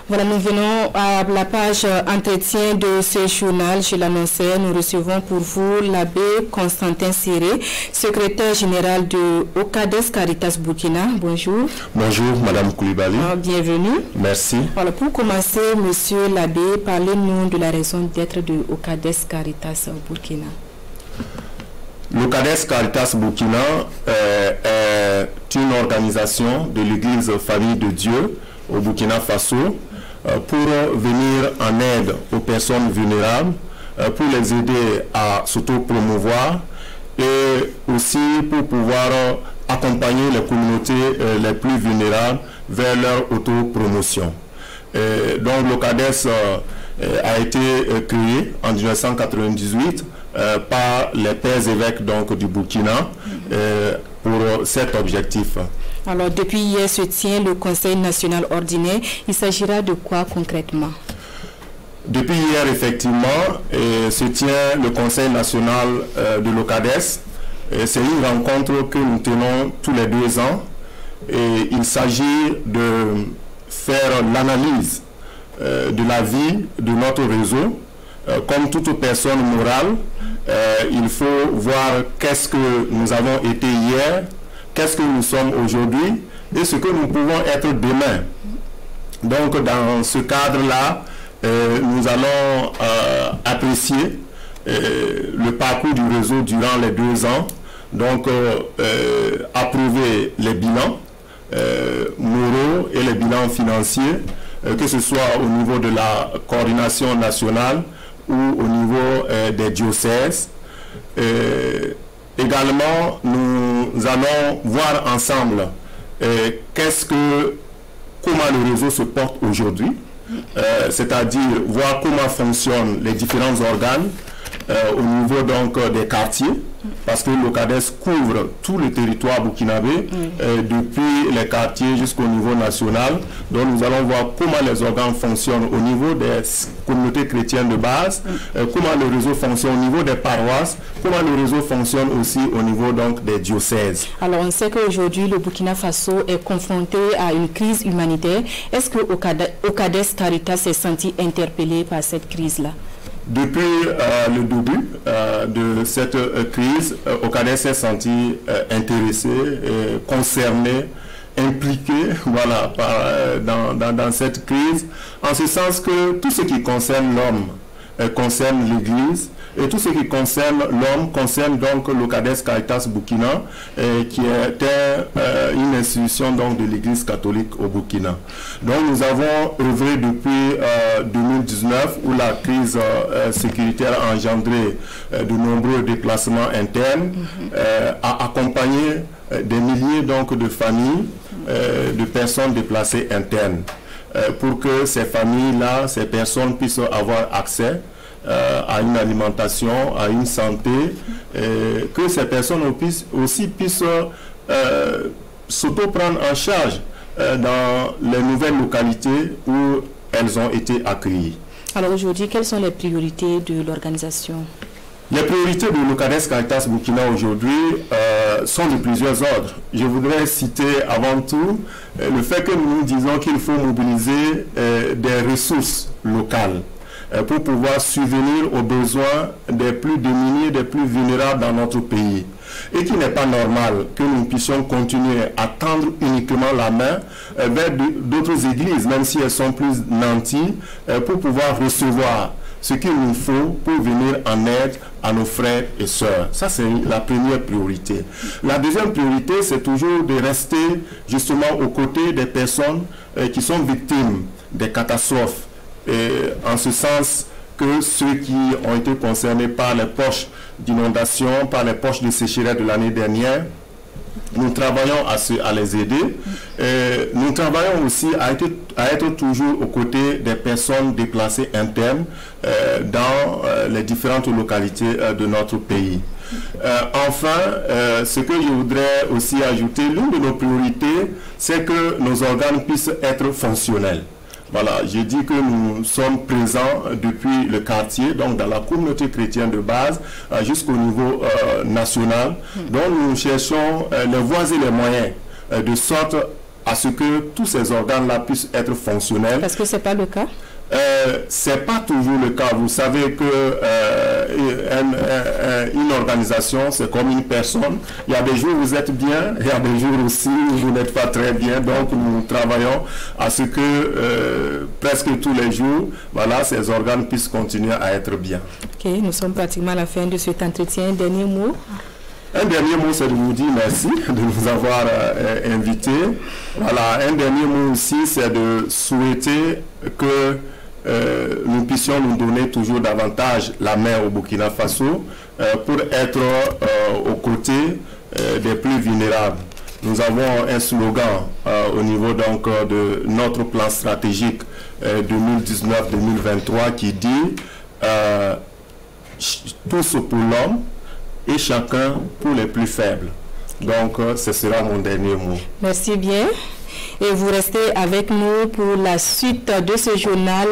Voilà, nous venons à la page entretien de ce journal. Je l'annonçais, nous recevons pour vous l'abbé Constantin Siré, secrétaire général de Okades Caritas Burkina. Bonjour. Bonjour, Madame Koulibaly. Bienvenue. Merci. Voilà, pour commencer, Monsieur l'abbé, parlez-nous de la raison d'être de Okades Caritas Burkina. L'Okades Caritas Burkina est une organisation de l'Église Famille de Dieu au Burkina Faso pour venir en aide aux personnes vulnérables, pour les aider à s'auto-promouvoir et aussi pour pouvoir accompagner les communautés les plus vulnérables vers leur autopromotion. Donc l'Okades a été créé en 1998 par les pères évêques donc, du Burkina pour cet objectif. Alors, depuis hier se tient le Conseil national ordinaire. Il s'agira de quoi concrètement? Depuis hier, effectivement, se tient le Conseil national de l'Okades. C'est une rencontre que nous tenons tous les 2 ans. Et il s'agit de faire l'analyse de la vie de notre réseau. Comme toute personne morale, il faut voir qu'est-ce que nous avons été hier, qu'est-ce que nous sommes aujourd'hui et ce que nous pouvons être demain. Donc dans ce cadre-là, nous allons apprécier le parcours du réseau durant les 2 ans, donc approuver les bilans moraux et les bilans financiers, que ce soit au niveau de la coordination nationale ou au niveau des diocèses. Également, nous allons voir ensemble comment le réseau se porte aujourd'hui, c'est-à-dire voir comment fonctionnent les différents organes au niveau donc des quartiers, parce que l'Okades couvre tout le territoire burkinabé, depuis les quartiers jusqu'au niveau national. Donc nous allons voir comment les organes fonctionnent au niveau des communautés chrétiennes de base, comment le réseau fonctionne au niveau des paroisses, comment le réseau fonctionne aussi au niveau donc des diocèses. Alors on sait qu'aujourd'hui le Burkina Faso est confronté à une crise humanitaire. Est-ce que Okades Caritas s'est senti interpellé par cette crise-là? Depuis le début de cette crise, Okades s'est senti intéressé, concerné, impliqué voilà, dans cette crise, en ce sens que tout ce qui concerne l'homme concerne l'Église, et tout ce qui concerne l'homme concerne donc l'Okades Caritas Burkina, qui est une institution donc, de l'Église catholique au Burkina. Donc nous avons œuvré depuis 2019, où la crise sécuritaire a engendré de nombreux déplacements internes, à accompagner des milliers donc, de familles, de personnes déplacées internes, pour que ces familles-là, ces personnes puissent avoir accès à une alimentation, à une santé, que ces personnes aussi puissent s'auto-prendre en charge dans les nouvelles localités où elles ont été accueillies. Alors aujourd'hui, quelles sont les priorités de l'organisation? Les priorités de l'Okades Caritas Burkina aujourd'hui sont de plusieurs ordres. Je voudrais citer avant tout le fait que nous disons qu'il faut mobiliser des ressources locales pour pouvoir subvenir aux besoins des plus démunis, des plus vulnérables dans notre pays. Et qu'il n'est pas normal que nous puissions continuer à tendre uniquement la main vers d'autres églises, même si elles sont plus nanties, pour pouvoir recevoir ce qu'il nous faut pour venir en aide à nos frères et sœurs. Ça, c'est la première priorité. La deuxième priorité, c'est toujours de rester justement aux côtés des personnes qui sont victimes des catastrophes. Et en ce sens que ceux qui ont été concernés par les poches d'inondation, par les poches de sécheresse de l'année dernière, nous travaillons à les aider. Nous travaillons aussi à être toujours aux côtés des personnes déplacées internes dans les différentes localités de notre pays. Enfin, ce que je voudrais aussi ajouter, l'une de nos priorités, c'est que nos organes puissent être fonctionnels. Voilà, j'ai dit que nous sommes présents depuis le quartier, donc dans la communauté chrétienne de base, jusqu'au niveau national. Donc nous cherchons les voies et les moyens de sorte à ce que tous ces organes-là puissent être fonctionnels. Parce que ce n'est pas le cas? C'est pas toujours le cas. Vous savez que une organisation, c'est comme une personne. Il y a des jours où vous êtes bien, il y a des jours aussi où vous n'êtes pas très bien. Donc nous travaillons à ce que presque tous les jours, voilà, ces organes puissent continuer à être bien. Ok, nous sommes pratiquement à la fin de cet entretien. Dernier mot? Un dernier mot, c'est de vous dire merci de nous avoir invités. Voilà, un dernier mot aussi, c'est de souhaiter que nous puissions nous donner toujours davantage la main au Burkina Faso pour être aux côtés des plus vulnérables. Nous avons un slogan au niveau donc de notre plan stratégique 2019-2023 qui dit tous pour l'homme et chacun pour les plus faibles. Donc ce sera mon dernier mot. Merci bien. Et vous restez avec nous pour la suite de ce journal.